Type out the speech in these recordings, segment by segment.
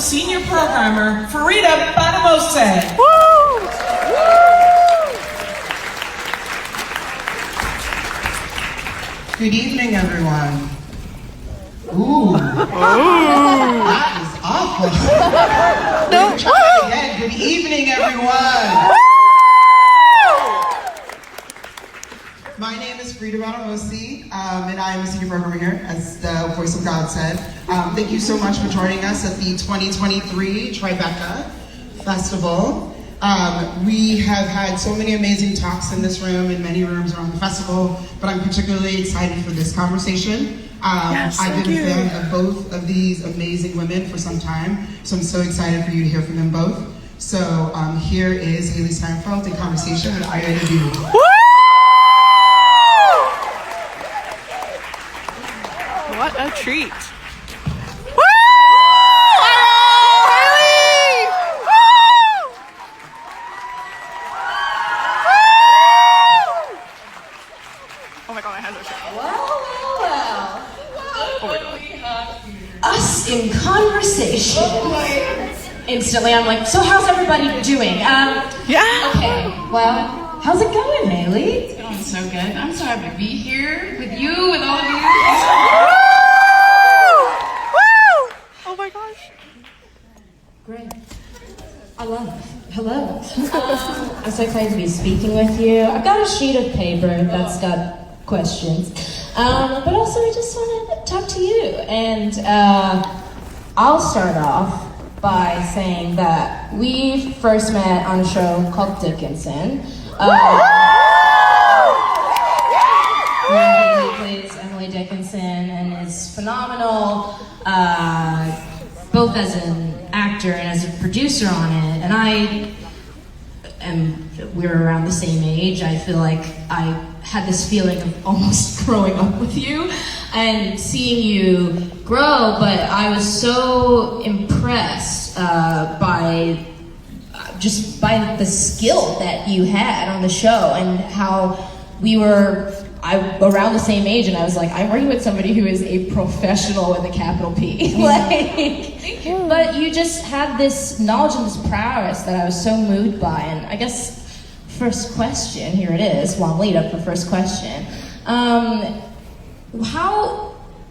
senior programmer, Farida Banamose. Good evening, everyone. Ooh. That is awful. No. Try again. Good evening, everyone. My name is Farida Banamose, and I am a senior programmer here, as the voice of God said. Thank you so much for joining us at the 2023 Tribeca Festival. We have had so many amazing talks in this room and many rooms around the festival, but I'm particularly excited for this conversation. I've been a fan of both of these amazing women for some time, so I'm so excited for you to hear from them both. So here is Hailee Steinfeld in conversation with Ayo Edebiri. What a treat. Us in conversation. Instantly, I'm like, so how's everybody doing? Yeah. Okay, well, how's it going, Hailee? It's going so good. I'm so happy to be here with you, with all of you. Woo! Oh my gosh. Great. I love it. Hello. I'm so excited to be speaking with you. I've got a sheet of paper that's got questions. But also I just want to talk to you. And I'll start off by saying that we first met on a show called Dickinson. Where he plays Emily Dickinson and is phenomenal, both as an actor and as a producer on it. And we're around the same age. I feel like I had this feeling of almost growing up with you and seeing you grow, but I was so impressed by the skill that you had on the show and how we were around the same age, and I was like, I'm working with somebody who is a professional with a capital P. But you just had this knowledge and this prowess that I was so moved by. And I guess first question, here it is, while I'm lead up for first question.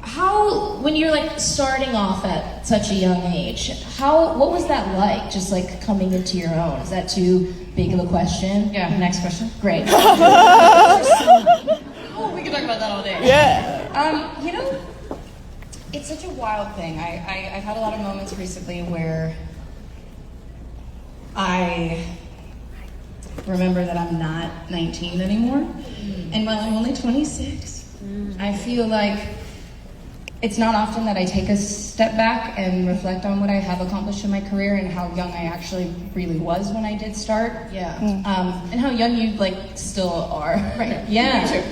How when you're like starting off at such a young age, what was that like, just like coming into your own? Is that too big of a question? Yeah, next question. Great. Oh, we could talk about that all day. Yeah. You know, it's such a wild thing. I've had a lot of moments recently where I remember that I'm not 19 anymore. And while I'm only 26, I feel like it's not often that I take a step back and reflect on what I have accomplished in my career and how young I actually really was when I did start. Yeah. And how young you still are. Right. Yeah. Me too.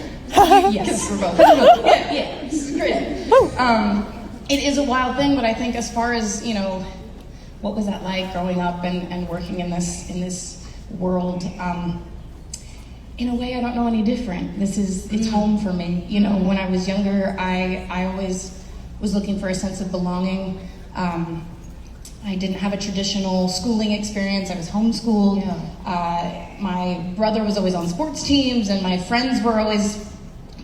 Yes. We're both. Yeah. This is great. It is a wild thing, but I think as far as, what was that like growing up and working in this world, in a way I don't know any different. It's home for me. When I was younger, I always was looking for a sense of belonging. I didn't have a traditional schooling experience. I was homeschooled. Yeah. My brother was always on sports teams, and my friends were always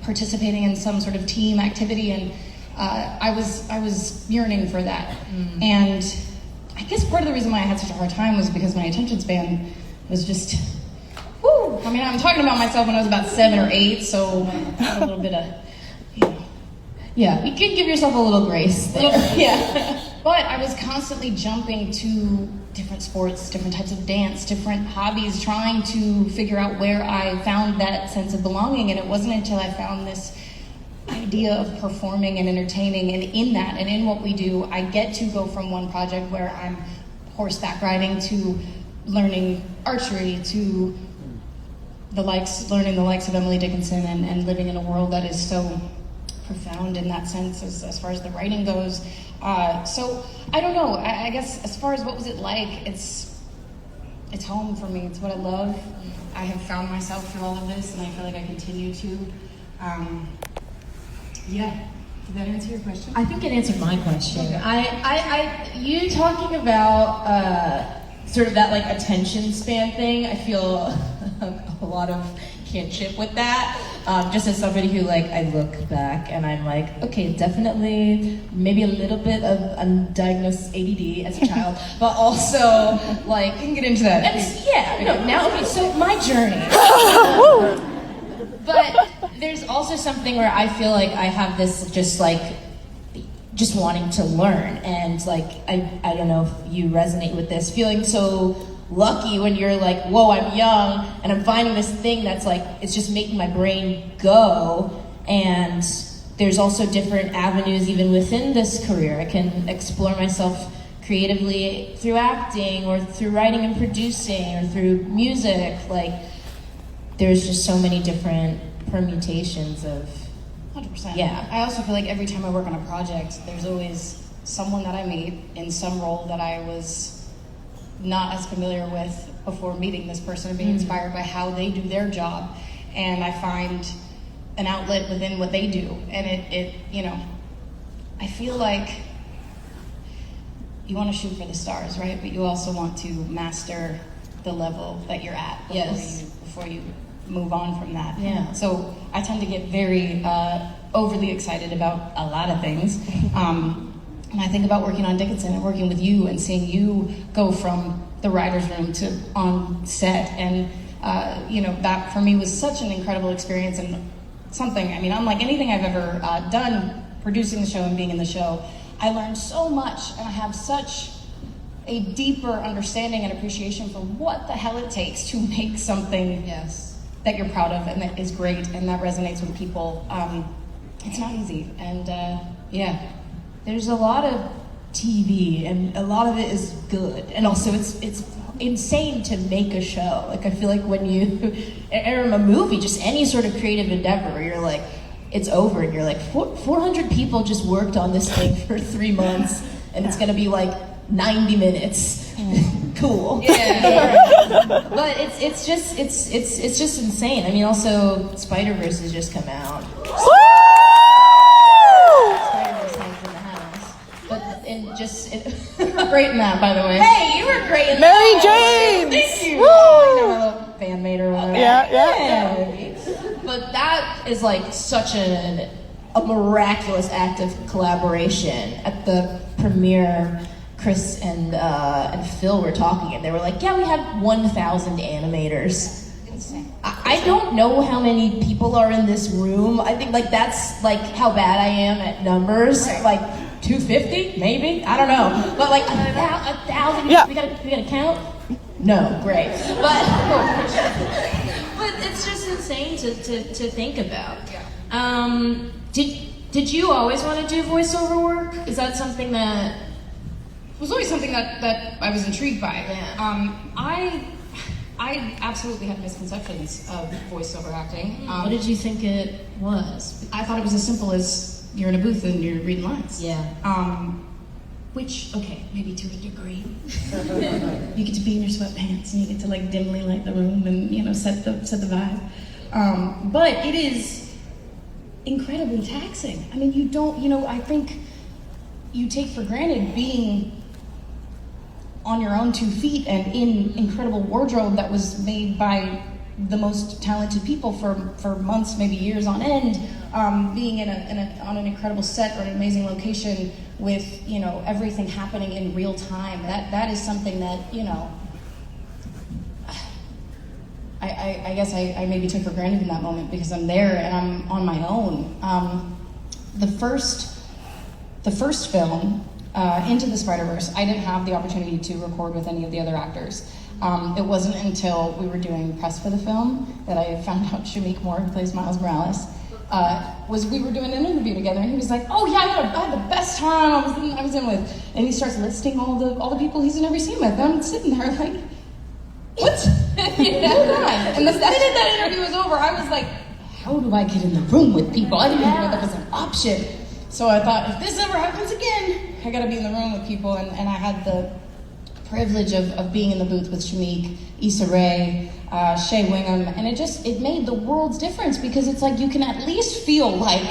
participating in some sort of team activity, and I was yearning for that. And I guess part of the reason why I had such a hard time was because my attention span was just, whoo. I mean, I'm talking about myself when I was about 7 or 8, so I had a little bit of, yeah, you can give yourself a little grace there. Yeah. But I was constantly jumping to different sports, different types of dance, different hobbies, trying to figure out where I found that sense of belonging. And it wasn't until I found this idea of performing and entertaining, and in that and in what we do, I get to go from one project where I'm horseback riding to learning archery to learning the likes of Emily Dickinson and living in a world that is so profound in that sense as far as the writing goes. So I don't know, I guess as far as what was it like, it's home for me. It's what I love. I have found myself through all of this, and I feel like I continue to. Yeah, Did that answer your question? I think it answered my question. You talking about sort of that like attention span thing, I feel a lot of kinship with that. Just as somebody who like, I look back and I'm like, okay, definitely maybe a little bit of undiagnosed ADD as a child, but also like, We can get into that. okay, so my journey. But there's also something where I feel like I have this just wanting to learn, and like I don't know if you resonate with this, feeling so lucky when you're like, whoa, I'm young and I'm finding this thing that's like, it's just making my brain go. And there's also different avenues even within this career. I can explore myself creatively through acting or through writing and producing or through music. Like, there's just so many different permutations of 100%. Yeah. I also feel like every time I work on a project, there's always someone that I meet in some role that I was not as familiar with before meeting this person and being inspired by how they do their job. And I find an outlet within what they do. And it I feel like you want to shoot for the stars, right? But you also want to master the level that you're at before you move on from that. Yeah. So I tend to get very overly excited about a lot of things. And I think about working on Dickinson and working with you and seeing you go from the writer's room to on set. And, that for me was such an incredible experience and something, unlike anything I've ever done producing the show and being in the show, I learned so much, and I have such a deeper understanding and appreciation for what the hell it takes to make something that you're proud of and that is great and that resonates with people. It's not easy, and There's a lot of TV, and a lot of it is good, and also it's insane to make a show. Like, I feel like when you air a movie, just any sort of creative endeavor, where you're like, it's over, and you're like, 400 people just worked on this thing for 3 months, and it's gonna be like 90 minutes. Cool. But it's just insane. Also Spider-Verse has just come out. you were great in that, by the way. Hey, you were great in Mary that. James! Thank you. Woo! I know, a little fanmate or whatever. Yeah. But that is like such a miraculous act of collaboration. At the premiere, Chris and Phil were talking, and they were like, yeah, we had 1,000 animators. I don't know how many people are in this room. I think like that's like how bad I am at numbers. Right. Like 250, maybe? I don't know. But like 1,000, yeah. we gotta count? No, great. But it's just insane to think about. Yeah. Did you always want to do voiceover work? Is that something that... It was always something that I was intrigued by. Yeah. I absolutely had misconceptions of voiceover acting. What did you think it was? I thought it was as simple as you're in a booth and you're reading lines. Yeah. Which, okay, maybe to a degree. You get to be in your sweatpants and you get to like dimly light the room and set the vibe. But it is incredibly taxing. I mean, you don't, I think you take for granted being on your own 2 feet and in incredible wardrobe that was made by the most talented people for months, maybe years on end, being on an incredible set or an amazing location with everything happening in real time. That is something that I guess I maybe took for granted in that moment because I'm there and I'm on my own. The first film, Into the Spider-Verse, I didn't have the opportunity to record with any of the other actors. It wasn't until we were doing press for the film that I found out Shameik Moore, who plays Miles Morales, we were doing an interview together, and he was like, "Oh yeah, I had the best time I was in with," and he starts listing all the people he's in every scene with. And I'm sitting there like, what? And the minute that interview was over, I was like, how do I get in the room with people? I didn't even know that was an option. So I thought, if this ever happens again, I gotta be in the room with people, and I had the privilege of being in the booth with Shamik, Issa Rae, Shea Wingham, and it made the world's difference because it's like you can at least feel like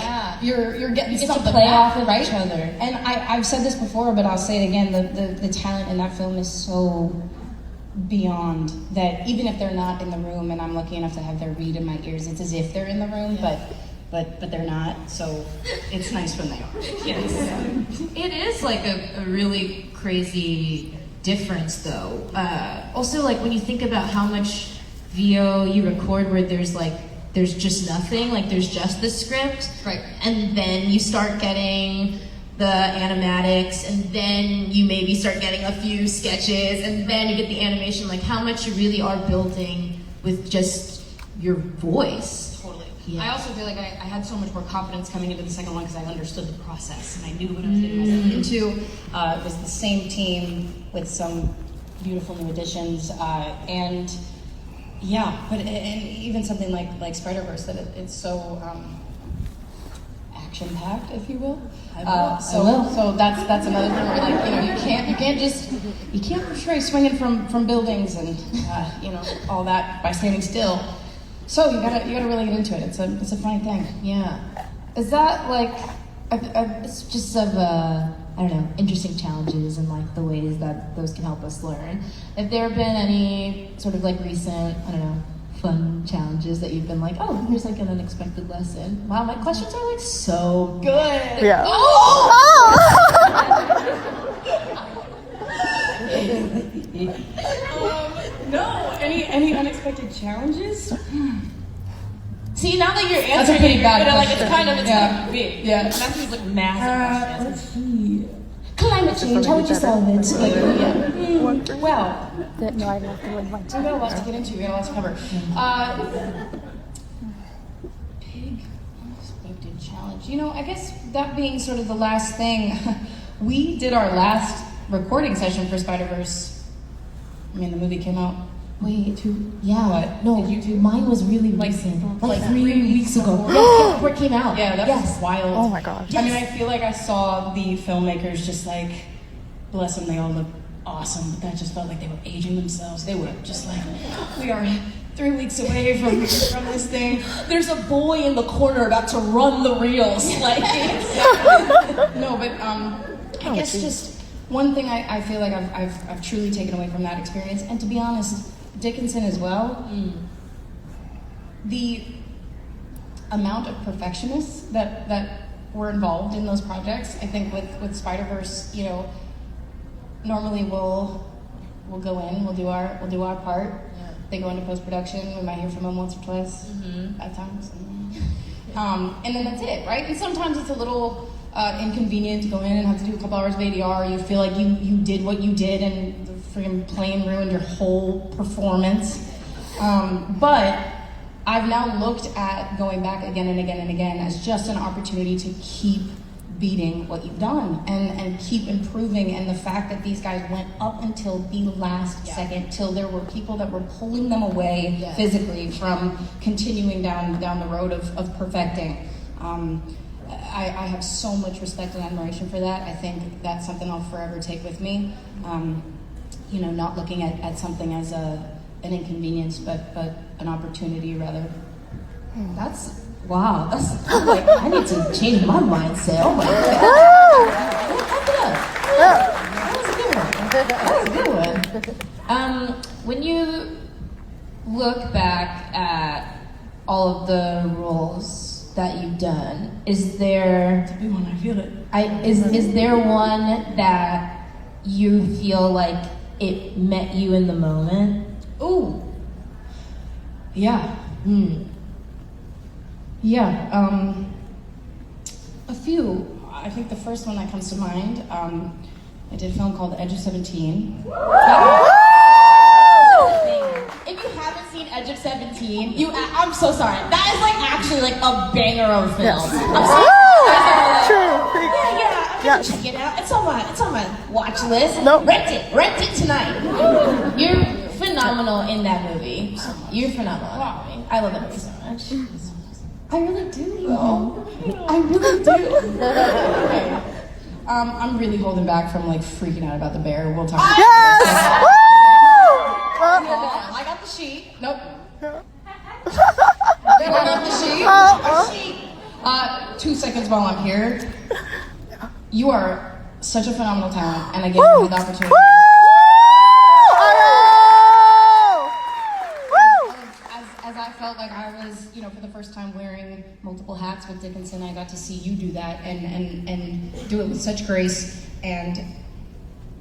you're getting something to play back, off of right? each other. And I've said this before, but I'll say it again, the talent in that film is so beyond that even if they're not in the room and I'm lucky enough to have their read in my ears, it's as if they're in the room, but they're not, so it's nice when they are. Yes. It is like a really crazy difference though. Also like when you think about how much VO you record where there's just nothing, like there's just the script. Right. And then you start getting the animatics, and then you maybe start getting a few sketches, and then you get the animation, like how much you really are building with just your voice. Totally. Yeah. I also feel like I had so much more confidence coming into the second one because I understood the process and I knew what I was getting myself into. It was the same team with some beautiful new additions, and yeah, but and even something like Spider-Verse, that it's so action-packed, if you will. So that's another thing where like you can't portray swinging from buildings and all that by standing still. So you gotta really get into it. It's a fine thing. Yeah. Is that like it's just of I don't know, interesting challenges and like the ways that those can help us learn. Have there been any sort of like recent, I don't know, fun challenges that you've been like, oh, here's like an unexpected lesson? Wow, my questions are like so good. Yeah. No, any unexpected challenges? See, now that you're answering, That's a pretty bad like question. it's kind of big. Yeah. And that seems like massive questions. Let's see. Climate change, how would you solve it? Well, No, I have to win one we got a lot to get into. We got a lot to cover. Big unexpected challenge. I guess that being sort of the last thing, we did our last recording session for Spider-Verse. I mean, the movie came out. Yeah. What? No, mine was really recent. Like 3 weeks ago. Yes, before it came out. Yeah, that was wild. Oh my gosh. I mean, I feel like I saw the filmmakers just like, bless them, they all look awesome, but that just felt like they were aging themselves. They were just like, we are 3 weeks away from this thing. There's a boy in the corner about to run the reels. Like, no, but I guess just one thing I feel like I've truly taken away from that experience, and to be honest, Dickinson as well. The amount of perfectionists that were involved in those projects. I think with Spider-Verse, normally we'll go in, we'll do our part. Yeah. They go into post-production. We might hear from them once or twice, at times, and then that's it, right? And sometimes it's a little inconvenient to go in and have to do a couple hours of ADR. You feel like you did what you did, and the freaking plane ruined your whole performance. But I've now looked at going back again and again and again as just an opportunity to keep beating what you've done and keep improving. And the fact that these guys went up until the last second, till there were people that were pulling them away physically from continuing down the road of perfecting. I have so much respect and admiration for that. I think that's something I'll forever take with me. Not looking at something as an inconvenience, but an opportunity rather. That's wow. That's like I need to change my mindset. Oh my god. That was a good one. When you look back at all of the roles that you've done, is there? It's a big one. I feel it. Is there one that you feel like it met you in the moment? Ooh. Yeah. Yeah. A few. I think the first one that comes to mind, I did a film called Edge of 17. If you haven't seen Edge of 17, I'm so sorry. That is like actually like a banger of a film. I'm sorry. True. Yeah. Check it out. It's on my watch list. Nope. Rent it tonight. You're phenomenal in that movie. You're phenomenal. Wow. I love that movie so much. I really do, though. I really do. I'm really holding back from like freaking out about the bear. We'll talk. Yes! I got the sheet. Nope. I got the sheet. 2 seconds while I'm here. You are such a phenomenal talent, and I gave you the opportunity. As I felt like I was, for the first time wearing multiple hats with Dickinson, I got to see you do that and do it with such grace. And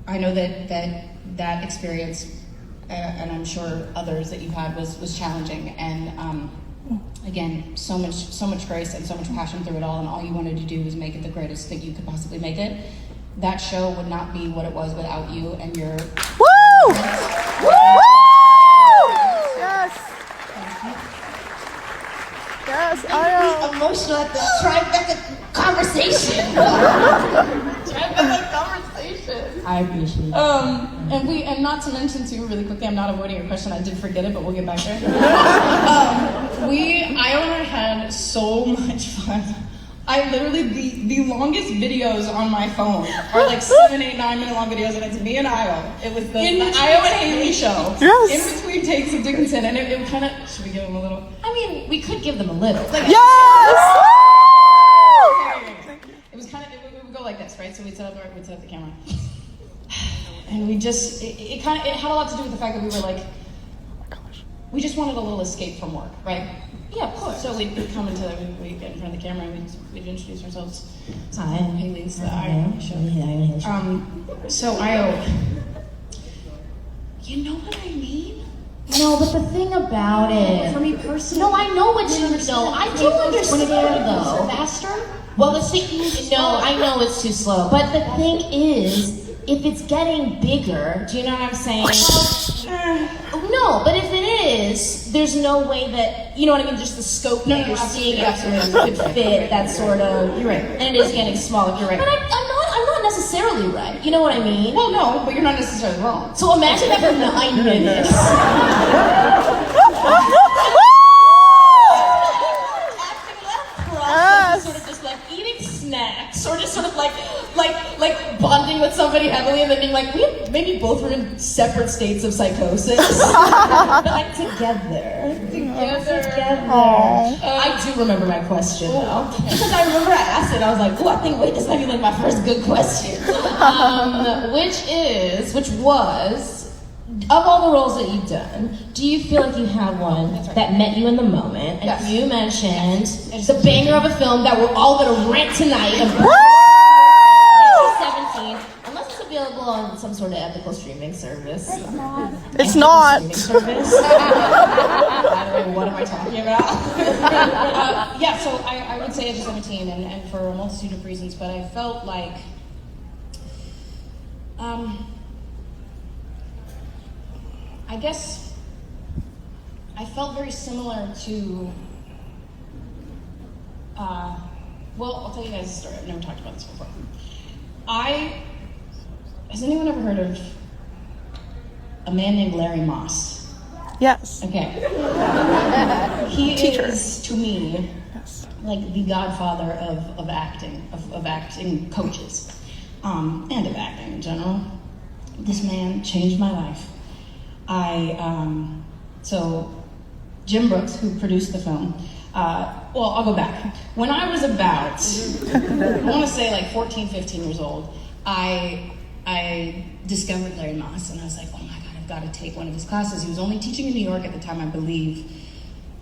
I know that experience, and I'm sure others that you've had, was challenging. And again, so much grace and so much passion through it all. And all you wanted to do was make it the greatest that you could possibly make it. That show would not be what it was without you and your. Woo! Woo! Yes. Yes, Ayo. Emotional at the Tribeca conversation. Tribeca conversation. I appreciate it. And not to mention too, really quickly, I'm not avoiding your question. I did forget it, but we'll get back there. Ayo and I had so much fun. I literally, the longest videos on my phone are like 7, 8, 9 minute long videos, and it's me and Ayo. It was the Ayo and Hailee show. Yes. In between takes of Dickinson, and it kind of, should we give them a little? I mean, we could give them a little. Like, Yes! it was kind of, it would go like this, right? So we'd set up the camera. And we just, it had a lot to do with the fact that we were like, we just wanted a little escape from work, right? Yeah, of course. So we'd come we'd get in front of the camera and we'd introduce ourselves. Hi, Hailee's the Ayo show. So Ayo, you know what I mean? No, but the thing about it. For me personally. No, I know what you know. I do understand though. Faster? Well, the thing, no, I know it's too slow. But the thing is, if it's getting bigger, do you know what I'm saying? No, but if it is, there's no way that, you know what I mean, just the scope that you're seeing could fit that sort of. You're right. And it is getting smaller. You're right. But I'm not necessarily right. You know what I mean? Well, no, but you're not necessarily wrong. So imagine that for 9 minutes. Sort of just like eating snacks, or just sort of like bonding with somebody heavily, and then being like, maybe both were in separate states of psychosis, but like together. I do remember my question though, because I remember I asked it. I was like, "Oh, wait, this might be like my first good question," which was. Of all the roles that you've done, do you feel like you have one that met you in the moment? And Yes. you mentioned the banger of a film that we're all going to rent tonight. 17, unless it's available on some sort of ethical streaming service. It's not. By the way, what am I talking about? So I would say Edge of 17, and for a multitude of reasons, but I felt like, I guess I felt very similar to, I'll tell you guys a story. I've never talked about this before. Has anyone ever heard of a man named Larry Moss? Yes. Okay. He Teacher. is, to me, Yes. like the godfather of acting, of acting coaches, and of acting in general. This man changed my life. So Jim Brooks, who produced the film, I'll go back. When I was about, I want to say like 14, 15 years old, I discovered Larry Moss, and I was like, oh my God, I've got to take one of his classes. He was only teaching in New York at the time, I believe.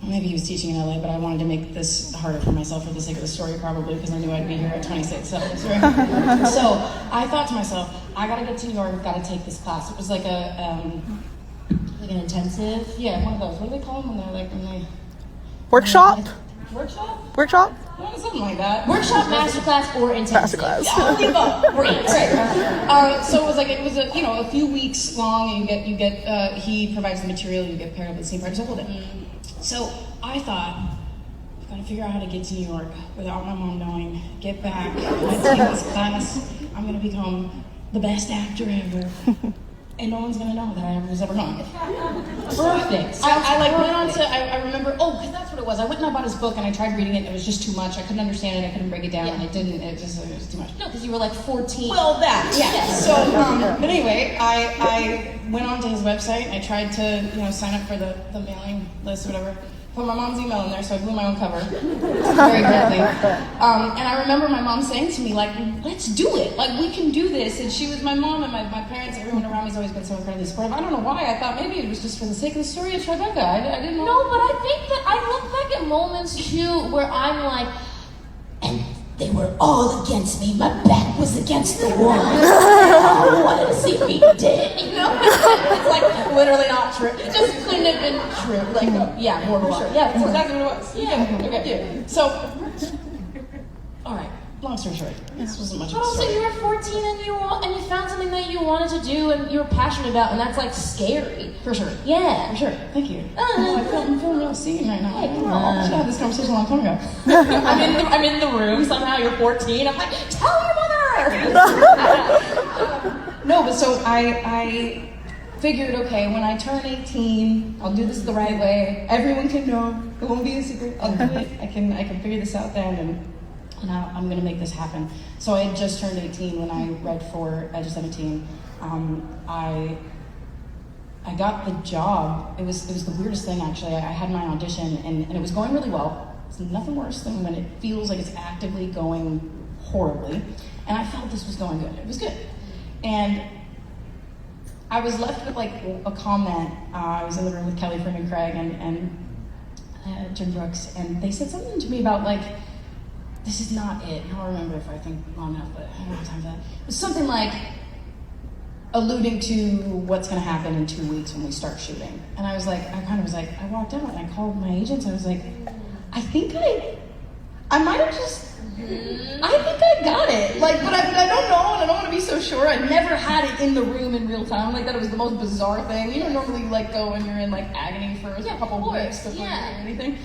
Or maybe he was teaching in LA, but I wanted to make this harder for myself for the sake of the story, probably, because I knew I'd be here at 26. So I thought to myself, I got to get to New York, I've got to take this class. It was like an intensive? Yeah, one of those. What do they call them when they're like, Workshop? Workshop? Workshop? Yeah, something like that. Workshop, masterclass, or intensive. Masterclass. All of the above. Right. So it was a few weeks long, and you get he provides the material, you get paired up with the same partners, the whole day. So I thought, I've got to figure out how to get to New York without my mom knowing, get back, I'm going to take this class, I'm going to become the best actor ever. and no one's gonna know that I was ever gone. Perfect. I remember, because that's what it was. I went and I bought his book and I tried reading it and it was just too much. I couldn't understand it, I couldn't break it down, and it was too much. No, because you were like 14. Well, that, yeah. Yes. So, but anyway, I went onto his website and I tried to, sign up for the mailing list or whatever. Put my mom's email in there, so I blew my own cover very quickly. And I remember my mom saying to me, like, let's do it. Like, we can do this. And she was my mom and my parents, everyone around me has always been so incredibly supportive. I don't know why. I thought maybe it was just for the sake of the story of Tribeca. I didn't know. No, but I think that I look back at moments too where I'm like, and they were all against me. My back was against the wall. I wanted to see me dead. You know? It's like literally not true. It just couldn't have been true. Like, yeah, more for sure. Yeah, that's exactly what it was. Yeah. Okay. Yeah. So, all right. Long story short, this wasn't much of But a also, story. you were 14 and you found something that you wanted to do and you were passionate about, and that's like scary. For sure. Yeah. For sure. Thank you. I'm feeling real seen right now. Hey, come on. I should have this conversation a long time ago. I'm in the room somehow. You're 14. I'm like, tell your mother. No, but so I figured, okay, when I turn 18, I'll do this the right way. Everyone can know. It won't be a secret. I'll do it. I can figure this out then, and I'm gonna make this happen. So I had just turned 18 when I read for Edge of 17. I got the job. It was the weirdest thing, actually. I had my audition and it was going really well. It's nothing worse than when it feels like it's actively going horribly. And I felt this was going good. It was good. And I was left with like a comment. I was in the room with Kelly Freeman Craig and Jim Brooks, and they said something to me about like, this is not it. I don't remember if I think long enough, but I don't have time for that. It was something like alluding to what's gonna happen in 2 weeks when we start shooting. And I walked out and I called my agents. I was like, I think I might have just, I think I got it. Like, but I don't know, and I don't want to be so sure. I've never had it in the room in real time. Like, that it was the most bizarre thing. You don't normally like go when you're in like agony for a couple of weeks before you do anything.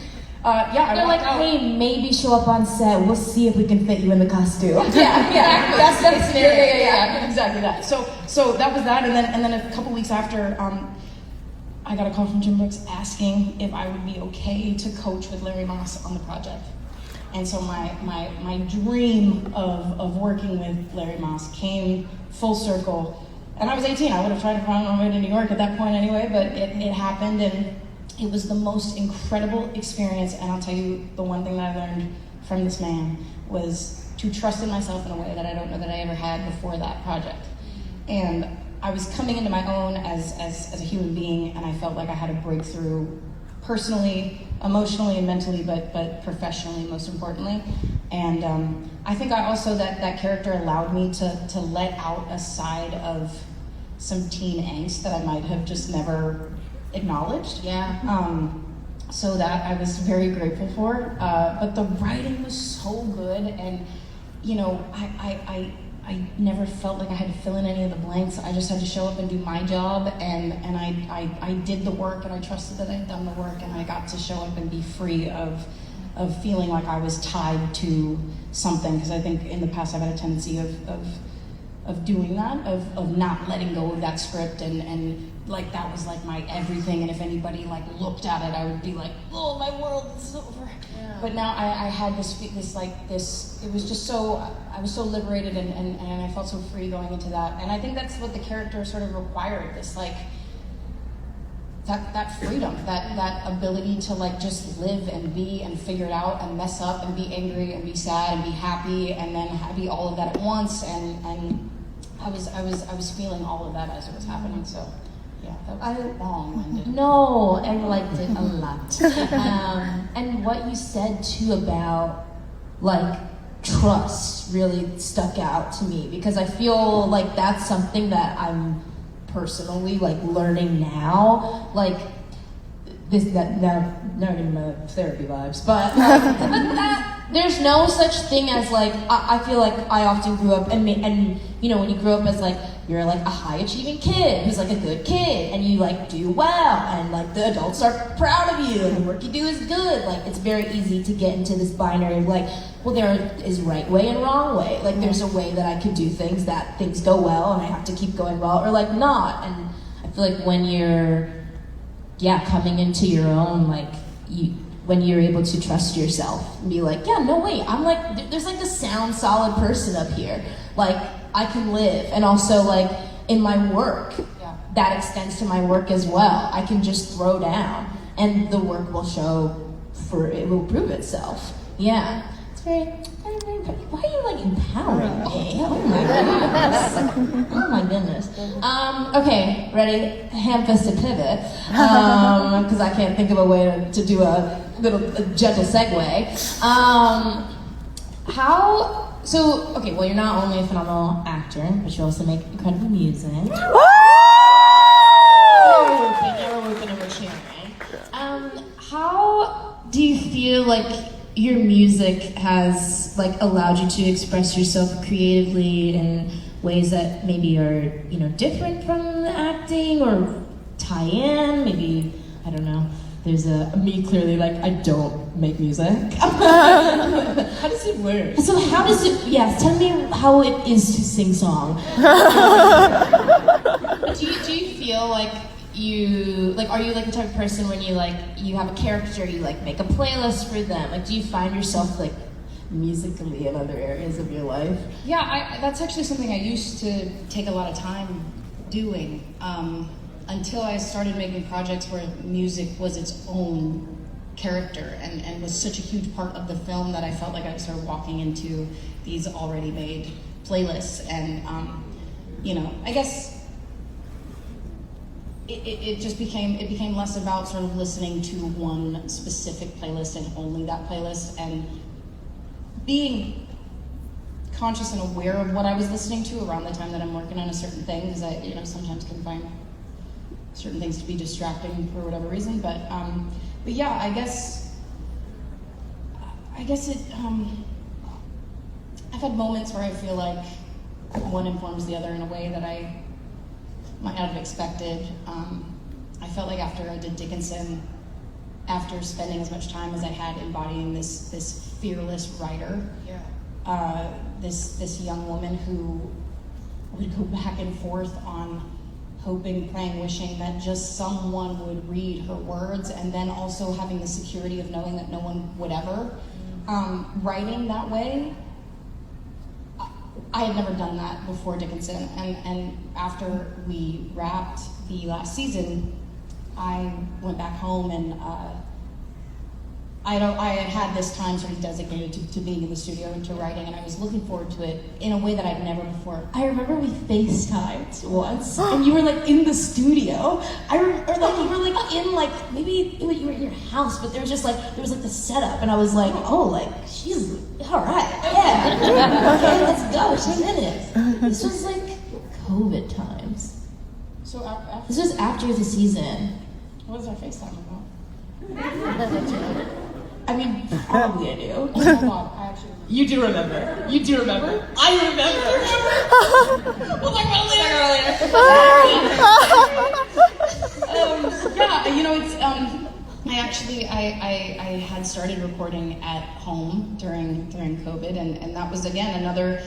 I They're like, walked out. hey, maybe show up on set. We'll see if we can fit you in the costume. Yeah. That's yeah, exactly that. So that was that, and then a couple weeks after, I got a call from Jim Brooks asking if I would be okay to coach with Larry Moss on the project. And so my dream of working with Larry Moss came full circle. And I was 18. I would have tried to find my way to New York at that point anyway, but it happened, and it was the most incredible experience. And I'll tell you, the one thing that I learned from this man was to trust in myself in a way that I don't know that I ever had before that project. And I was coming into my own as a human being, and I felt like I had a breakthrough personally, emotionally, and mentally, but professionally, most importantly. And I think that character allowed me to let out a side of some teen angst that I might have just never acknowledged. Yeah. So that I was very grateful for. But the writing was so good, and I never felt like I had to fill in any of the blanks. I just had to show up and do my job, and I did the work, and I trusted that I had done the work, and I got to show up and be free of feeling like I was tied to something, because I think in the past I've had a tendency of doing that, of not letting go of that script, and like that was like my everything, and if anybody like looked at it, I would be like, oh, my world is over. Yeah. But now I had this, it was just so, I was so liberated, and I felt so free going into that. And I think that's what the character sort of required, this like, that freedom, that ability to like just live and be and figure it out and mess up and be angry and be sad and be happy and then be all of that at once. And I was feeling all of that as it was happening. So yeah, that was long-winded. No, I liked it a lot. And what you said too about like trust really stuck out to me, because I feel like that's something that I'm personally like learning now, like this, that now in my therapy vibes, but there's no such thing as like, I feel like I often grew up and you know, when you grow up as like, you're like a high achieving kid who's like a good kid, and you like do well, and like the adults are proud of you, and the work you do is good. Like it's very easy to get into this binary of like, well, there is right way and wrong way. Like there's a way that I could do things that things go well and I have to keep going well, or like not. And feel like when you're, coming into your own, like, when you're able to trust yourself and be like, yeah, no, wait, I'm like, there's like a sound, solid person up here. Like, I can live. And also, like, in my work, that extends to my work as well. I can just throw down, and the work will it will prove itself. Yeah. It's very, very, very, why are you, like, empowering me? Oh my goodness. Okay, ready? Ham-fisted pivot. Because I can't think of a way to do a gentle segue. Well, you're not only a phenomenal actor, but you also make incredible music. Never working, never sharing. How do you feel like your music has, like, allowed you to express yourself creatively in ways that maybe are, different from the acting, or tie in? Maybe, I don't know. There's me clearly, like, I don't make music. How does it work? So how does it, tell me how it is to sing song. Do you feel like are you like the type of person when you have a character, you like make a playlist for them? Like, do you find yourself like musically in other areas of your life? Yeah, that's actually something I used to take a lot of time doing. Until I started making projects where music was its own character and was such a huge part of the film that I felt like I started walking into these already made playlists. And, I guess it just became less about sort of listening to one specific playlist and only that playlist, and being conscious and aware of what I was listening to around the time that I'm working on a certain thing, because I, sometimes can find certain things to be distracting for whatever reason, but yeah, I guess it, I've had moments where I feel like one informs the other in a way that I might not have expected. I felt like after I did Dickinson, after spending as much time as I had embodying this fearless writer, this young woman who would go back and forth on hoping, praying, wishing that just someone would read her words, and then also having the security of knowing that no one would ever. Writing that way, I had never done that before Dickinson, and after we wrapped the last season, I went back home and I had this time sort of designated to being in the studio and to writing, and I was looking forward to it in a way that I'd never before. I remember we FaceTimed once, and you were like in the studio. Or like you were like in like, maybe you were in your house, but there was the setup, and I was like, oh, like she's all right, yeah, okay, let's go, 10 minutes. This was like COVID times. So This was after the season. what was our FaceTime about? I mean, probably I do. Oh my God, I actually remember. You do remember. You do remember. I remember. We'll talk about it later. It's I had started recording at home during COVID, and that was again another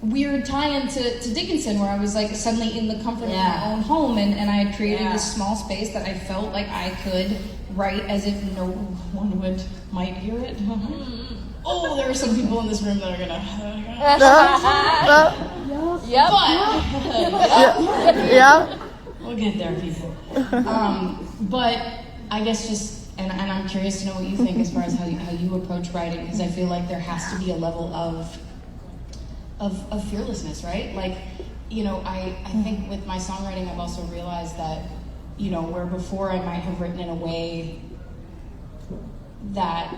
weird tie-in to Dickinson, where I was like suddenly in the comfort of my own home, and I had created this small space that I felt like I could write as if no one might hear it. Oh, there are some people in this room that are gonna. We'll get there, people. But I guess and I'm curious to know what you think as far as how you approach writing, because I feel like there has to be a level of fearlessness, right? Like, I think with my songwriting, I've also realized that, where before I might have written in a way that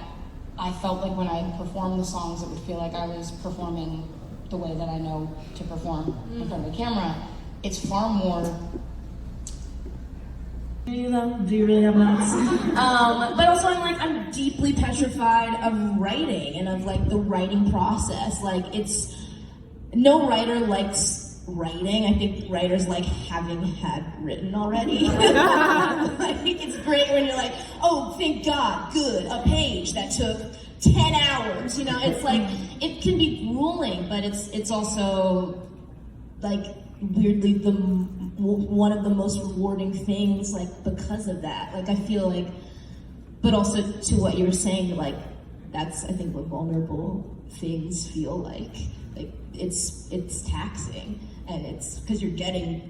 I felt like when I performed the songs, it would feel like I was performing the way that I know to perform in front of the camera. It's far more. Do you really have nuts? But also I'm deeply petrified of writing and of like the writing process. Like no writer likes writing. I think writers like having had written already. I think it's great when you're like, oh, thank God, good, a page that took 10 hours. It's like, it can be grueling, but it's also like weirdly the one of the most rewarding things, like, because of that. Like, I feel like, but also to what you were saying, like, that's, I think, what vulnerable things feel like. Like, it's taxing, and it's because you're getting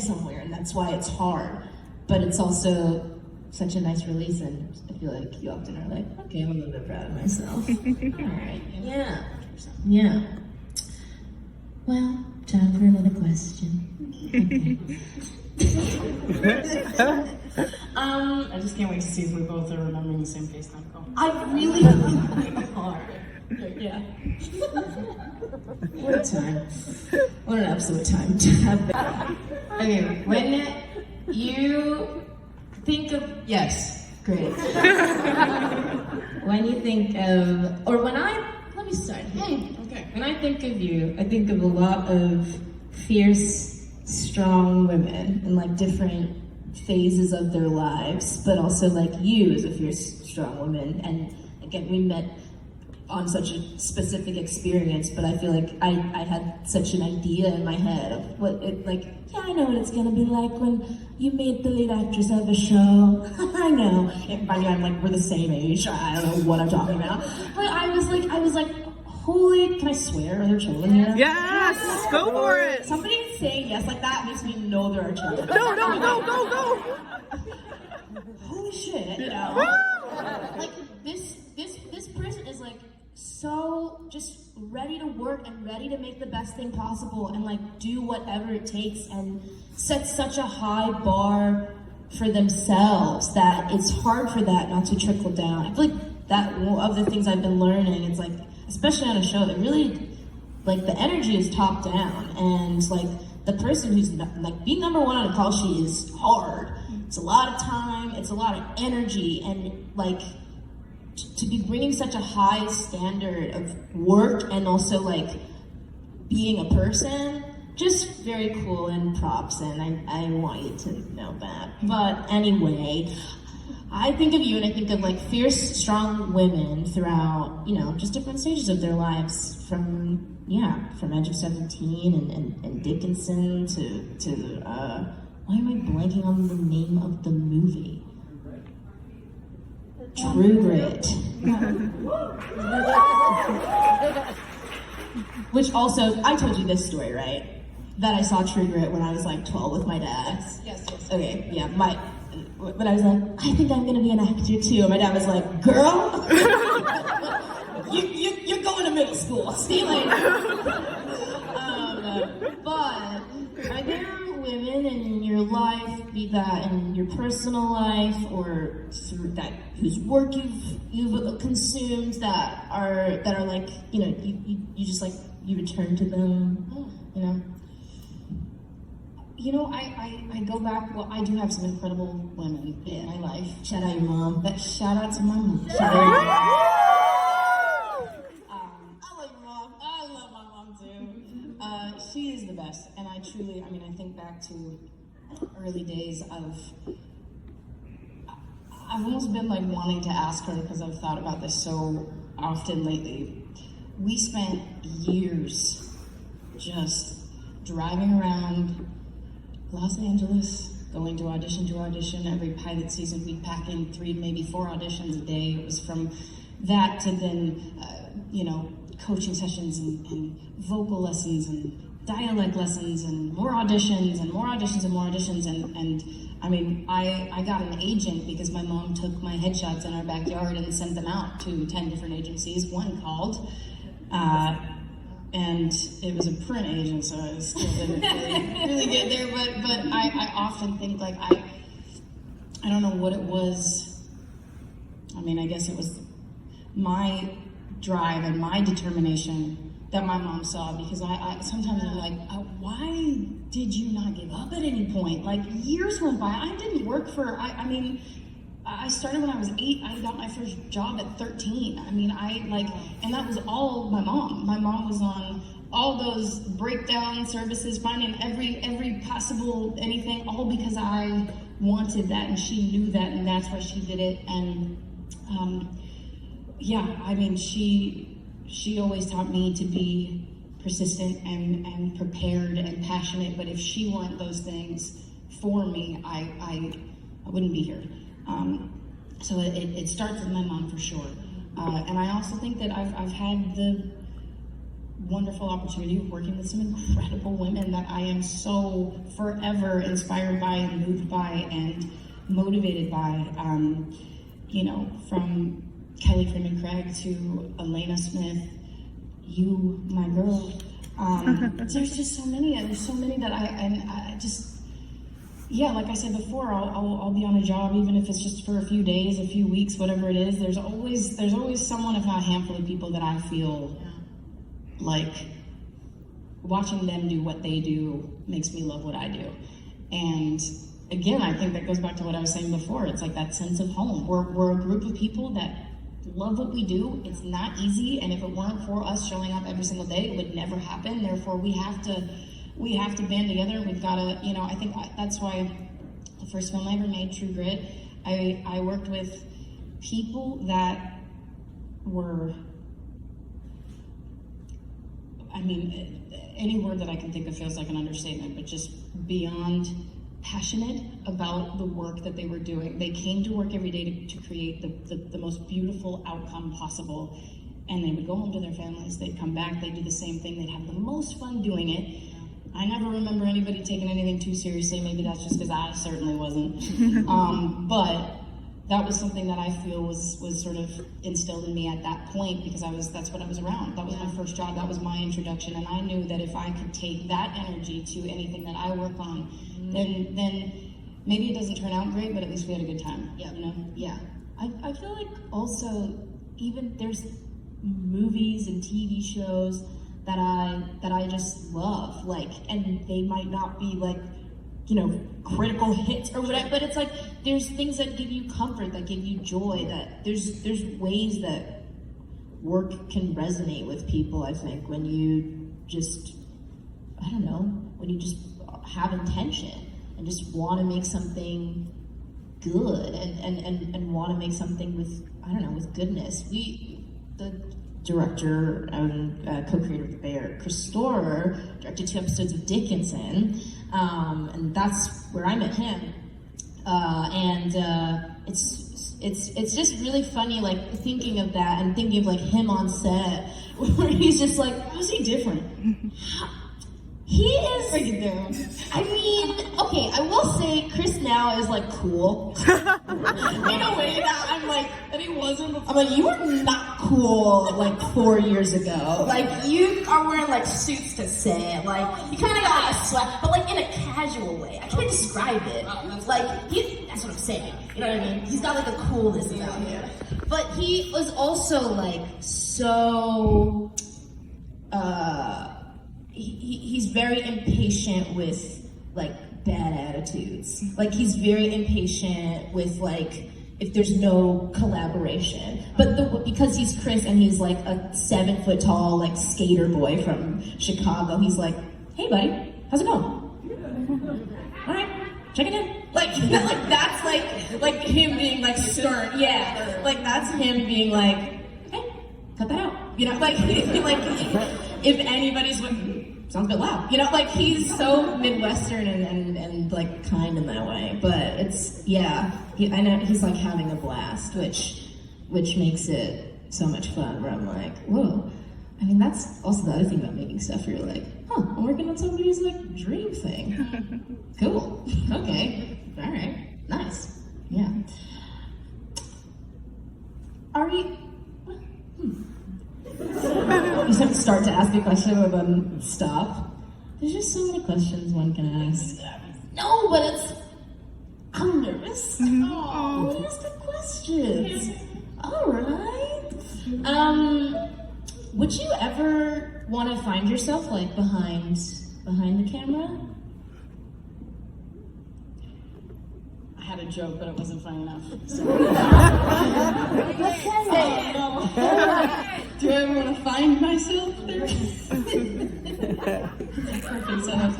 somewhere, and that's why it's hard. But it's also such a nice release, and I feel like you often are like, okay, I'm a little bit proud of myself. All right, yeah. Well, time for another question. Okay. I just can't wait to see if we both are remembering the same FaceTime call. I really are. Yeah. What a time. What an absolute time to have that. Okay, when you think of, yes, great. When you think of, or when let me start. Okay. When I think of you, I think of a lot of fierce, strong women in like different phases of their lives, but also like you as a fierce, strong woman. And again, we met on such a specific experience, but I feel like I had such an idea in my head of what it, like, yeah, I know what it's gonna be like when you meet the lead actress of a show. I know. By the way, I'm like, we're the same age. I don't know what I'm talking about. But I was like, holy, can I swear? Are there children here? Yes! Go for it! Somebody saying yes like that makes me know there are children. No, go! Holy shit, you know? Like, this person is like, so just ready to work and ready to make the best thing possible and like do whatever it takes and set such a high bar for themselves that it's hard for that not to trickle down. I feel like that of the things I've been learning, it's like, especially on a show, it really, like, the energy is top down, and like the person who's like being number one on a call sheet is hard. It's a lot of time, it's a lot of energy, and like to be bringing such a high standard of work and also like being a person, just very cool, and props, and I want you to know that. But anyway, I think of you and I think of like fierce, strong women throughout, you know, just different stages of their lives, from Edge of 17 and Dickinson to why am I blanking on the name of the movie? True Grit. Which also, I told you this story, right? That I saw True Grit when I was like 12 with my dad. Yes. Okay, yeah, but I was like, I think I'm gonna be an actor too. And my dad was like, girl, you're going to middle school. See you later. But are there women in your life, be that in your personal life or through that whose work you've consumed, that are like, you know, you just like, you return to them, you know? You know, I go back, well, I do have some incredible women in my life. Shout out your mom. Shout out to my mom. Shout out your mom. I love your mom. I love my mom too. She is the best. And I truly, I think back to early days I've almost been like wanting to ask her, because I've thought about this so often lately. We spent years just driving around Los Angeles, going to audition. Every pilot season, we'd pack in 3, maybe 4 auditions a day. It was from that to then, coaching sessions and vocal lessons and dialect lessons and more auditions and more auditions and more auditions. And I got an agent because my mom took my headshots in our backyard and sent them out to 10 different agencies. One called. And it was a print agent, so I still didn't really get there. But I often think, like, I don't know what it was. I guess it was my drive and my determination that my mom saw, because I sometimes I'm like, why did you not give up at any point? Like, years went by. I didn't work for, I started when I was 8. I got my first job at 13. And that was all my mom. My mom was on all those breakdown services, finding every possible anything, all because I wanted that, and she knew that, and that's why she did it. And she always taught me to be persistent and prepared and passionate, but if she weren't those things for me, I wouldn't be here. So it starts with my mom for sure. And I also think that I've had the wonderful opportunity of working with some incredible women that I am so forever inspired by and moved by and motivated by. You know, from Kelly Freeman Craig to Elena Smith, you, my girl. There's just so many. There's so many that I just, yeah, like I said before, I'll be on a job even if it's just for a few days, a few weeks, whatever it is. There's always someone, if not a handful of people that I feel like watching them do what they do makes me love what I do. And again, I think that goes back to what I was saying before. It's like that sense of home. We're a group of people that love what we do. It's not easy, and if it weren't for us showing up every single day, it would never happen. Therefore, we have to band together. We've got to, you know, I think that's why the first film I ever made, True Grit, I worked with people that were, I mean, any word that I can think of feels like an understatement, but just beyond passionate about the work that they were doing. They came to work every day to create the most beautiful outcome possible, and they would go home to their families, they'd come back, they'd do the same thing, they'd have the most fun doing it. I never remember anybody taking anything too seriously. Maybe that's just because I certainly wasn't. But that was something that I feel was sort of instilled in me at that point, because that's what I was around. That was my first job, that was my introduction, and I knew that if I could take that energy to anything that I work on, then maybe it doesn't turn out great, but at least we had a good time. Yeah, you know? Yeah. I feel like also, even there's movies and TV shows that I just love, like, and they might not be like, you know, critical hits or whatever, but it's like there's things that give you comfort, that give you joy, that there's ways that work can resonate with people, I think, when you just, I don't know, when you just have intention and just want to make something good and want to make something with, I don't know, with goodness. The director and co-creator of The Bear, Chris Storer, directed 2 episodes of Dickinson, and that's where I met him. It's just really funny, like, thinking of that and thinking of, like, him on set, where he's just like, how's he different? He is, Break it down. I mean, okay, I will say Chris now is, like, cool. In a way that I'm like, that he wasn't before. I'm like, you were not cool, like, 4 years ago. Like, you are wearing, like, suits to set. Like, you kind of got, like, a sweat, but, like, in a casual way. I can't describe it. Like, that's what I'm saying. You know what I mean? He's got, like, a coolness about him. But he was also, like, so, he's very impatient with, like, bad attitudes. Like, he's very impatient with, like, if there's no collaboration. But because he's Chris and he's, like, a 7 foot tall, like, skater boy from Chicago, he's like, hey, buddy, how's it going? All right, check it in. Like, that's, like him being, like, stern. Yeah, like, that's him being like, hey, cut that out. You know, like, if anybody's with, sounds a bit loud, you know, like, he's so Midwestern and like, kind in that way, but it's, yeah, I know he's, like, having a blast, which makes it so much fun, where I'm like, whoa. I mean, that's also the other thing about making stuff, where you're like, huh, I'm working on somebody's, like, dream thing. Cool, okay, all right, nice, yeah. Are you, you just have to start to ask a question and then stop. There's just so many questions one can ask. No, but I'm nervous. Oh, ask the questions. All right. Would you ever want to find yourself, like, behind the camera? I had a joke, but it wasn't funny enough. So. Do I ever want to find myself there? Perfect setup.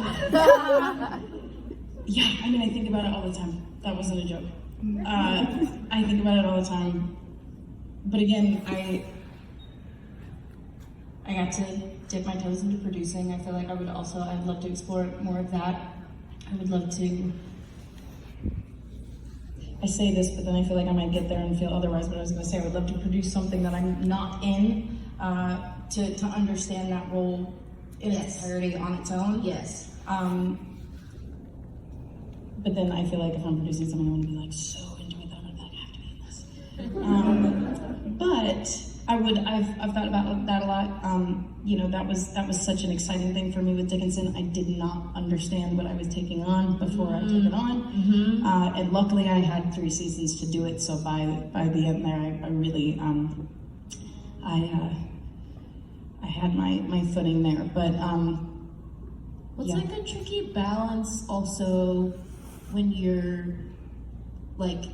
Yeah, I mean, I think about it all the time. That wasn't a joke. I think about it all the time. But again, I got to dip my toes into producing. I feel like I'd love to explore more of that. I would love to, I say this, but then I feel like I might get there and feel otherwise, but I was gonna say I would love to produce something that I'm not in, to understand that role in its entirety on its own. Yes. But then I feel like if I'm producing something, I want to be like so into it that I'm like, I have to be in this. But I've thought about that a lot. You know, that was such an exciting thing for me with Dickinson. I did not understand what I was taking on before I took it on. And luckily I had 3 seasons to do it. So by the end there, I really, I had my footing there. But, What's like a tricky balance also when you're like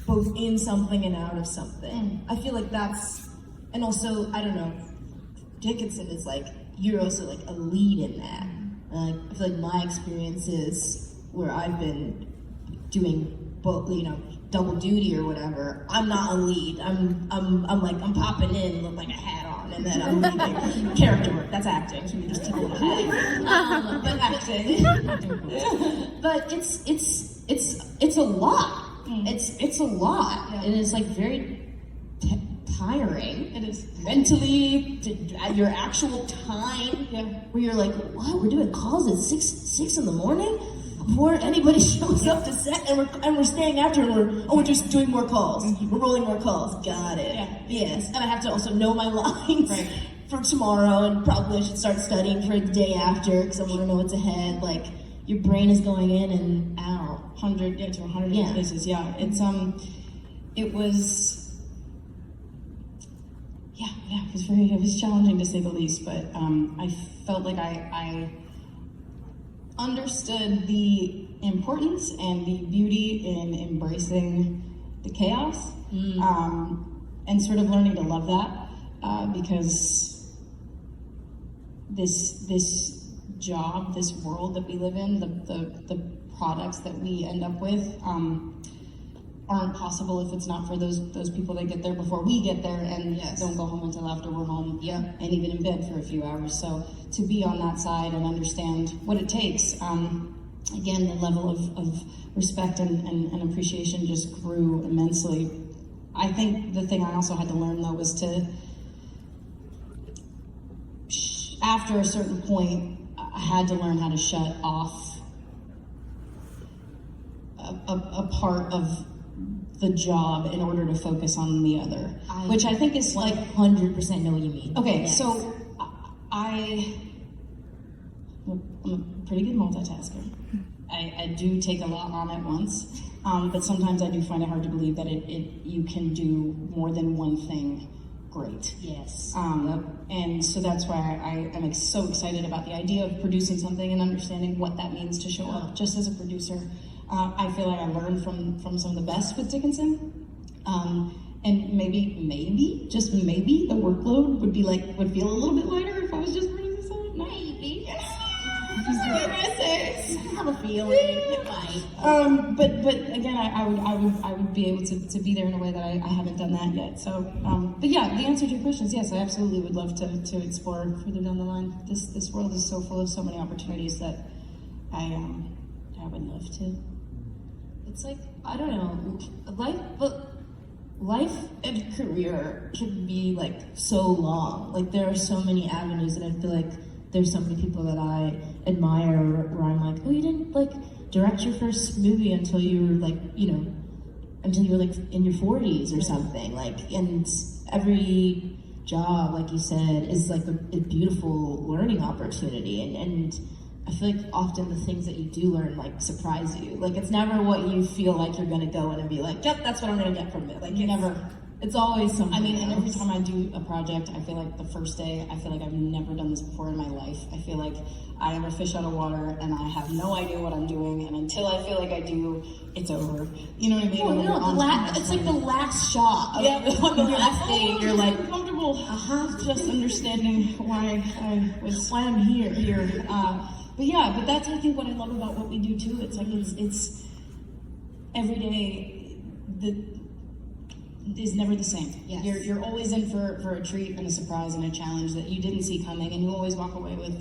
both in something and out of something? I feel like that's, and also, I don't know, Dickinson is like, you're also like a lead in that. I feel like my experiences where I've been doing both, you know, double duty or whatever, I'm not a lead. I'm popping in with like a hat on, and then I'm leading character work. That's acting. So you just take a little hat. But acting. But it's a lot. It's a lot, and it's like very tiring. it is. Mentally, at your actual time, where you're like, what? We're doing calls at 6 in the morning before anybody shows up to set, and we're staying after, and we're just doing more calls. We're rolling more calls. Got it. Yeah. Yes, and I have to also know my lines for tomorrow, and probably I should start studying for the day after because I want to know what's ahead. Like your brain is going in and out. 100 to 100 places. Yeah, it's it was. It was challenging to say the least, but I felt like I understood the importance and the beauty in embracing the chaos, and sort of learning to love that, because this job, this world that we live in, the products that we end up with, aren't possible if it's not for those people that get there before we get there and don't go home until after we're home, and even in bed for a few hours. So to be on that side and understand what it takes, again, the level of respect and appreciation just grew immensely. I think the thing I also had to learn though was to, after a certain point, I had to learn how to shut off a part of the job in order to focus on the other, which I think is like 100% know what you mean. Okay, so I'm a pretty good multitasker. I do take a lot on at once, but sometimes I do find it hard to believe that you can do more than one thing great. Yes. And so that's why I am so excited about the idea of producing something and understanding what that means to show up just as a producer. I feel like I learned from some of the best with Dickinson, and maybe, just maybe, the workload would feel a little bit lighter if I was just producing something. Maybe. Yes. I have a feeling it might. But again, I would be able to be there in a way that I haven't done that yet. So, but yeah, the answer to your question is yes. I absolutely would love to explore further down the line. This world is so full of so many opportunities that I would love to. It's like, I don't know, life and career can be like so long. Like there are so many avenues, and I feel like there's so many people that I admire where I'm like, oh, you didn't like direct your first movie until you were like, until you were like in your 40s or something. Like, and every job, like you said, is like a beautiful learning opportunity, and I feel like often the things that you do learn like surprise you. Like it's never what you feel like you're gonna go in and be like, yep, that's what I'm gonna get from it. Like it's always something. I mean, and every time I do a project, I feel like the first day, I feel like I've never done this before in my life. I feel like I am a fish out of water and I have no idea what I'm doing, and until I feel like I do, it's over. You know what I mean? Well, no, it's like the last shot. On the last day, you're like comfortable. Just understanding why I'm here. But yeah, but that's I think what I love about what we do too. It's like it's every day is never the same. Yes. You're always in for a treat and a surprise and a challenge that you didn't see coming, and you always walk away with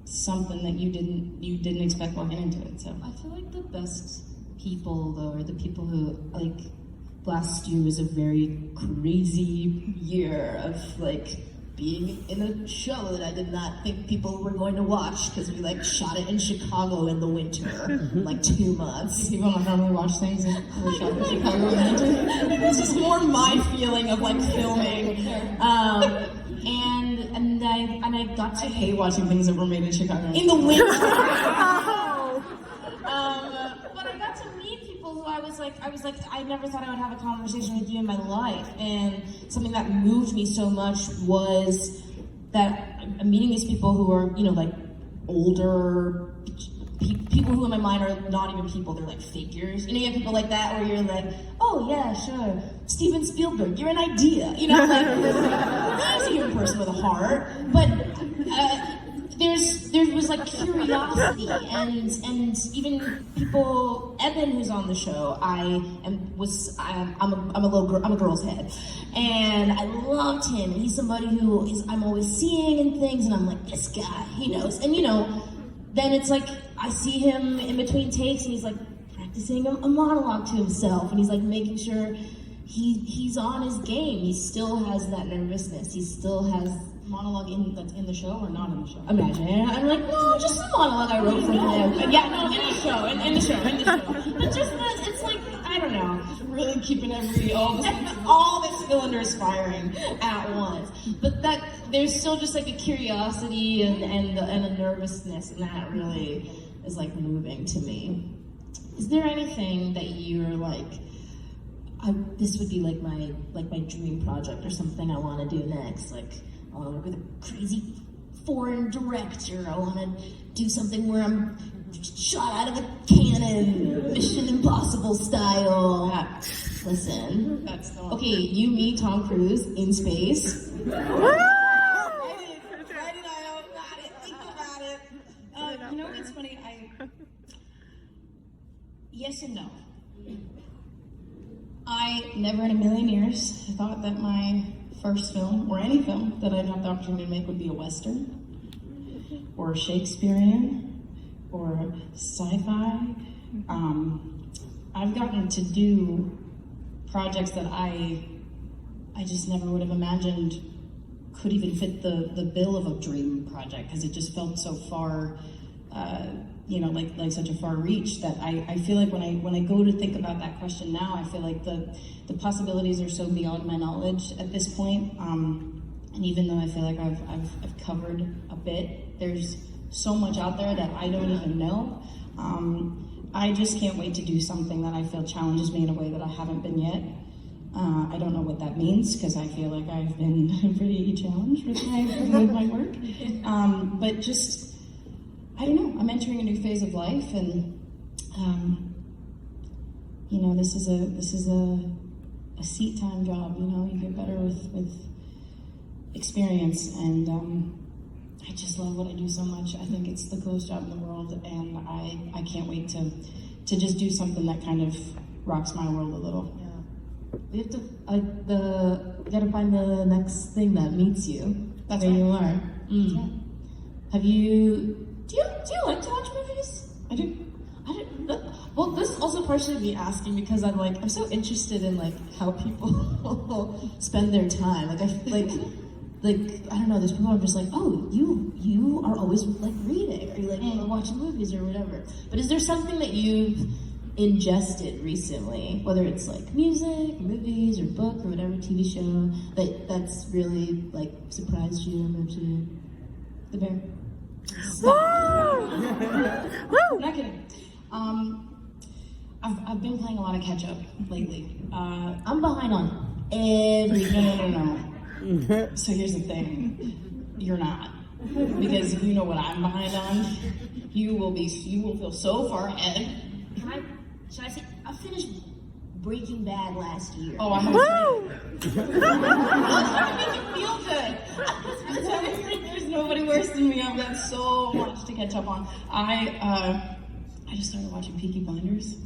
something that you didn't expect walking into it. So I feel like the best people, though, are the people who, like, last year was a very crazy year of, like, being in a show that I did not think people were going to watch because we, like, shot it in Chicago in the winter, like 2 months. people don't normally watch things in the shop in Chicago in the winter. It's just more my feeling of like filming. And I got to I hate watching things that were made in Chicago. in the winter. But I got to meet people who I was like, I never thought I would have a conversation with you in my life. And something that moved me so much was that I'm meeting these people who are, you know, like older people who in my mind are not even people, they're like figures. You know, you have people like that where you're like, oh yeah, sure, Steven Spielberg, you're an idea. You know, like, he's a human person with a heart. But there was like curiosity and even people. Evan, who's on the show, I'm a girl's head, and I loved him. And he's somebody who I'm always seeing in things, and I'm like, this guy, he knows. And you know, then it's like I see him in between takes, and he's like practicing a monologue to himself, and he's like making sure he's on his game. He still has that nervousness. He still has Monologue that's in the show or not in the show? Imagine. I'm like, no, just a monologue I wrote for him. Yeah, no, in the show. But just that, it's like, I don't know, Really keeping all the cylinders firing at once. But that there's still just like a curiosity and a nervousness, and that really is like moving to me. Is there anything that you're like, this would be like my dream project or something I want to do next? Like, I want to work with a crazy foreign director. I want to do something where I'm shot out of a cannon, Mission Impossible style. Listen. That's the one. Okay, you, me, Tom Cruise in space. Write it, Ayo. Got it. Think about it. You know what's funny? Yes and no. I never in a million years thought that my first film, or any film that I'd have the opportunity to make, would be a Western, or Shakespearean, or sci-fi. I've gotten to do projects that I just never would have imagined could even fit the bill of a dream project, because it just felt so far, like such a far reach that I feel like when I go to think about that question now, I feel like the possibilities are so beyond my knowledge at this point. And even though I feel like I've covered a bit, there's so much out there that I don't even know. I just can't wait to do something that I feel challenges me in a way that I haven't been yet. I don't know what that means, because I feel like I've been pretty challenged with my work. But just, I don't know, I'm entering a new phase of life, and this is a seat time job. You get better with experience, and I just love what I do so much. I think it's the coolest job in the world, and I can't wait to just do something that kind of rocks my world a little. Yeah. We have to we gotta find the next thing that meets you. That's where right. you are. Yeah. Have you? Do you like to watch movies? I do. Well, this is also partially me asking because I'm so interested in like how people spend their time. Like I don't know. There's people who are just like, oh, you are always like reading, or you like watching movies or whatever. But is there something that you've ingested recently, whether it's like music, movies, or book, or whatever, TV show that's really like surprised you or moved you? The Bear. Not kidding. I've been playing a lot of catch up lately. I'm behind on everything. No. So here's the thing. You're not. Because if you know what I'm behind on, you will feel so far ahead. Should I say, I finished Breaking Bad last year. Oh, I'm That's gonna make you feel good. There's nobody worse than me. I've got so much to catch up on. I just started watching Peaky Blinders.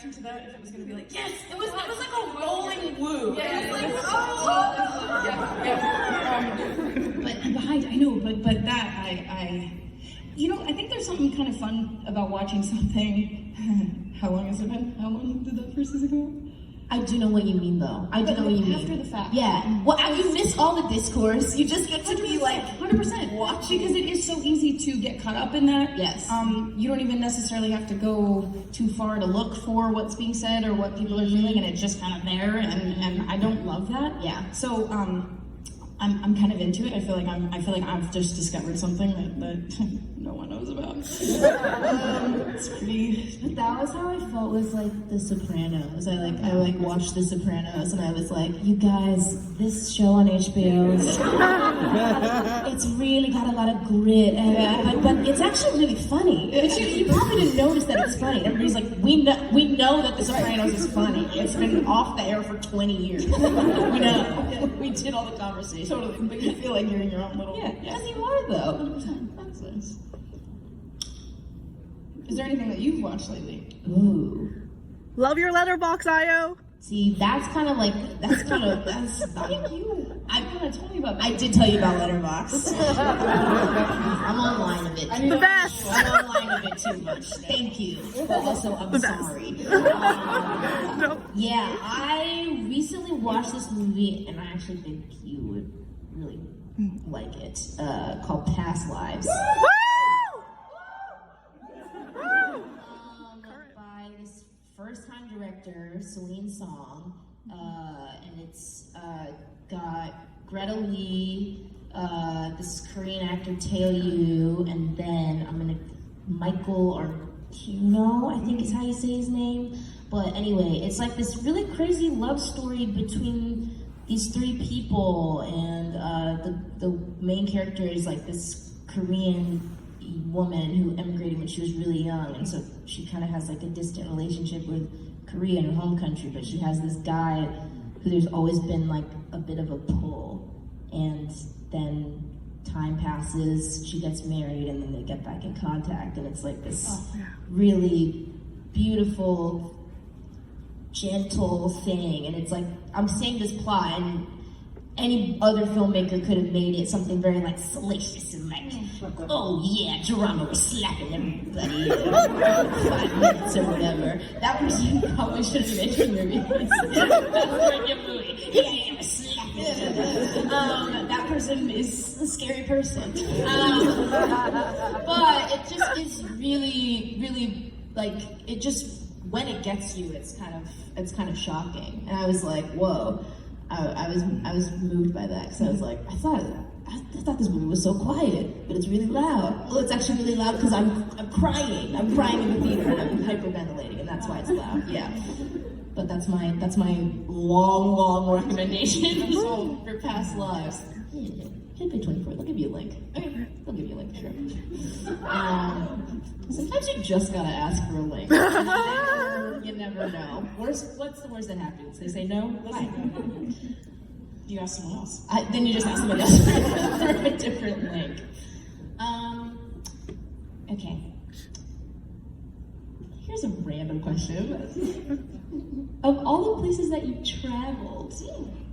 reaction to that if it was going to be like, yes, it was like a rolling woo. Yeah, it was like, but that I think there's something kind of fun about watching something. How long has it been? How long did that first season go? I do know what you mean, though. I do know what you mean. After the fact. Yeah. Well, you miss all the discourse. You just get to be like 100% watching. Because it is so easy to get caught up in that. Yes. You don't even necessarily have to go too far to look for what's being said or what people are feeling, and it's just kind of there. And I don't love that. Yeah. So I'm kind of into it. I feel like I've just discovered something that no one knows about. It's pretty. But that was how I felt with like The Sopranos. I watched The Sopranos and I was like, you guys, this show on HBO, it's really got a lot of grit, but it's actually really funny. You probably didn't notice that it's funny. Everybody's like, we know that The Sopranos is funny. It's been off the air for 20 years. We know. We did all the conversation. Totally, but you feel like you're in your own little. Yeah, because you are though. That's nice. Is there anything that you've watched lately? Ooh. Love your letterbox, Ayo. See, that's thank you. I told you about that. I did tell you about Letterboxd. I'm online a bit. The best. I'm online a bit too much. Thank you. But also, I'm sorry. Yeah, I recently watched this movie, and I actually think you would really like it, called Past Lives. By this first-time director, Celine Song, and it's got Greta Lee, this Korean actor Tae Yoo, and then Michael Arcuno, I think is how you say his name. But anyway, it's like this really crazy love story between these three people, and the main character is like this Korean woman who immigrated when she was really young, and so she kind of has like a distant relationship with Korea in her home country, but she has this guy who there's always been like a bit of a pull, and then time passes, she gets married, and then they get back in contact, and it's like this really beautiful, gentle thing, and it's like, I'm saying this plot, and any other filmmaker could have made it something very like salacious and like, oh yeah, Geronimo was slapping everybody in 5 minutes or whatever. That person probably should have made your movie. Yeah, slapping. That person is a scary person. But it just is really, really like, it just, when it gets you, it's kind of shocking. And I was like, whoa. I was moved by that, because I was like, I thought this movie was so quiet, but it's really loud. Well, it's actually really loud because I'm crying. I'm crying in the theater, and I'm hyperventilating, and that's why it's loud. Yeah. But that's my long recommendation for Past Lives. Hit page 24. They'll give you a link. Okay, they'll give you a link. Sure. Sometimes you just gotta ask for a link. You never know. What's the worst that happens? They say no. Fine. You ask someone else. Then you just ask somebody else for a different link. Okay. Here's a random question. Of all the places that you've traveled,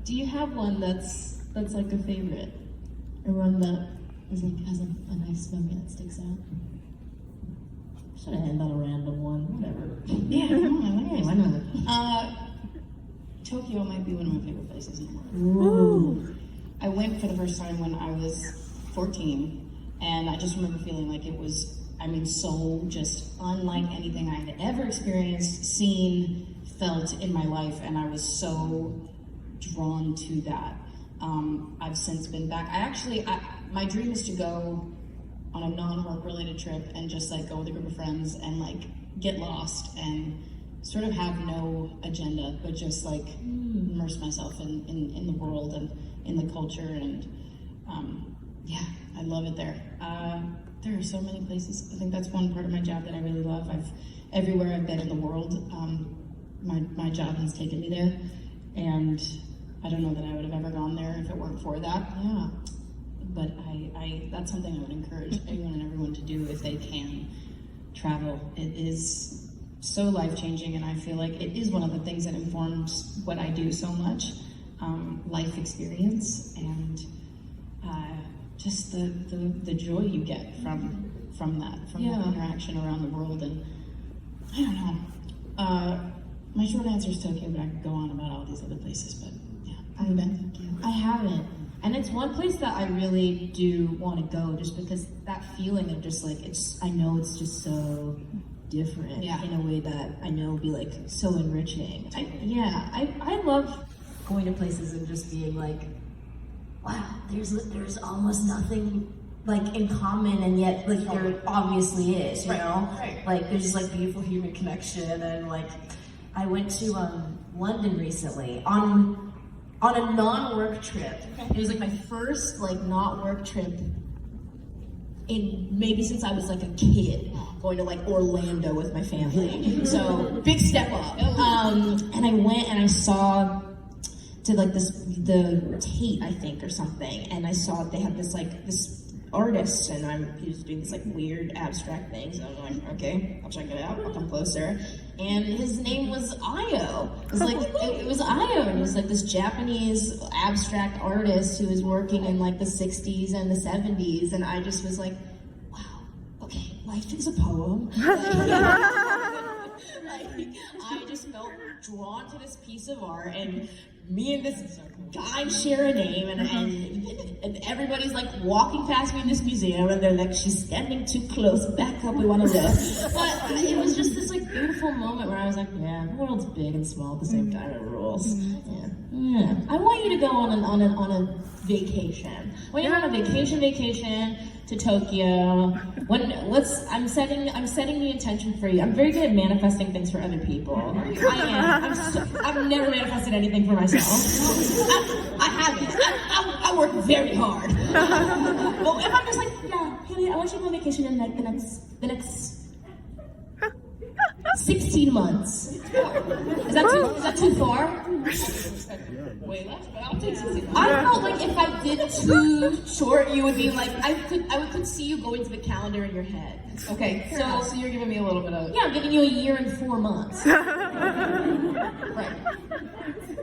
do you have one that's like a favorite? Or one that is like has a nice memory that sticks out? Should I end on a random one? Whatever. Yeah, why not? Tokyo might be one of my favorite places in the world. Ooh. I went for the first time when I was 14, and I just remember feeling like it was, so just unlike anything I had ever experienced, seen, felt in my life, and I was so drawn to that. I've since been back. My dream is to go on a non-work related trip and just like go with a group of friends and like get lost and sort of have no agenda, but just like immerse myself in the world and in the culture, and yeah, I love it there. There are so many places. I think that's one part of my job that I really love. Everywhere I've been in the world, my job has taken me there, and I don't know that I would have ever gone there if it weren't for that. Yeah. But that's something I would encourage anyone and everyone to do if they can travel. It is so life-changing, and I feel like it is one of the things that informs what I do so much. Life experience and just the joy you get from that interaction around the world. And I don't know. My short answer is Tokyo, but I could go on about all these other places. But yeah, have you been? I haven't. And it's one place that I really do want to go, just because that feeling of just like, I know it's just so different in a way that I know will be like so enriching. I love going to places and just being like, wow, there's almost nothing like in common, and yet like there obviously is, you know? Right. Like there's just like beautiful human connection. And like I went to London recently on a non-work trip. It was like my first like not work trip in maybe since I was like a kid, going to like Orlando with my family. So big step up. And I went and I saw to like the Tate, I think, or something, and I saw they had this artist, and he was doing these like weird abstract things. And I'm like, okay, I'll check it out. I'll come closer. And his name was Ayo. It was like it was Ayo, and he was like this Japanese abstract artist who was working in like the 60s and the 70s, and I just was like, wow, okay, life is a poem. I just felt drawn to this piece of art, and me and this guy share a name, and everybody's like walking past me in this museum, and they're like, she's standing too close, back up, we want to look. But it was just this like beautiful moment where I was like, yeah, the world's big and small at the same time, it rules. Yeah. I want you to go on a vacation. When you're on a vacation to Tokyo, I'm setting the intention for you. I'm very good at manifesting things for other people. I am. I've never manifested anything for myself. I haven't. I work very hard. But if I'm just like, yeah, Hailee, I want you to go on vacation in like the next 16 months. Is that too far? Way less, but I'll take 16 months. I felt like if I did too short, you would be like, I could see you going to the calendar in your head. Okay, so you're giving me a little bit of... Yeah, I'm giving you a year and 4 months. Right.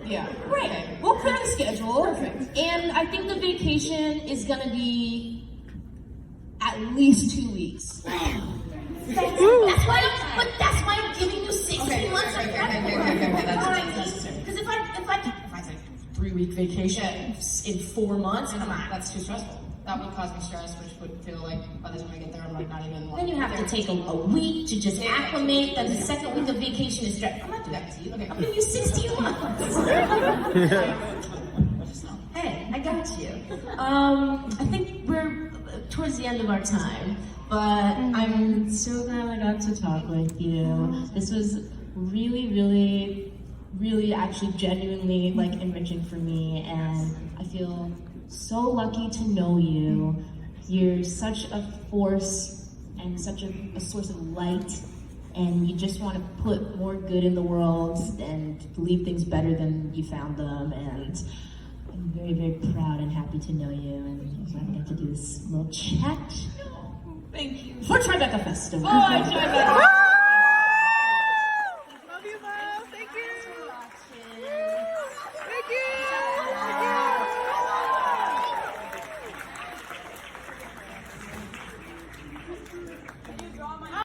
Yeah. Right. Okay. We'll put the schedule. Perfect. And I think the vacation is gonna be at least 2 weeks. That's why I'm giving you 16 months. Okay, that's necessary. Because if I take 3-week vacation in 4 months, come on, that's too stressful. That would cause me stress, which would feel like by the time I get there, I'm like not even. Then you have to take a week to just acclimate. Then the second week of vacation is stress. I'm not doing that to you. Okay, I'm giving you 16 months. Hey, I got you. I think we're towards the end of our time. But I'm so glad I got to talk with you. This was really, really, really actually genuinely like enriching for me, and I feel so lucky to know you. You're such a force and such a source of light, and you just want to put more good in the world and leave things better than you found them, and I'm very, very proud and happy to know you, and I'm glad I got to do this little chat. Thank you. For Tribeca Festival. Oh, Tribeca.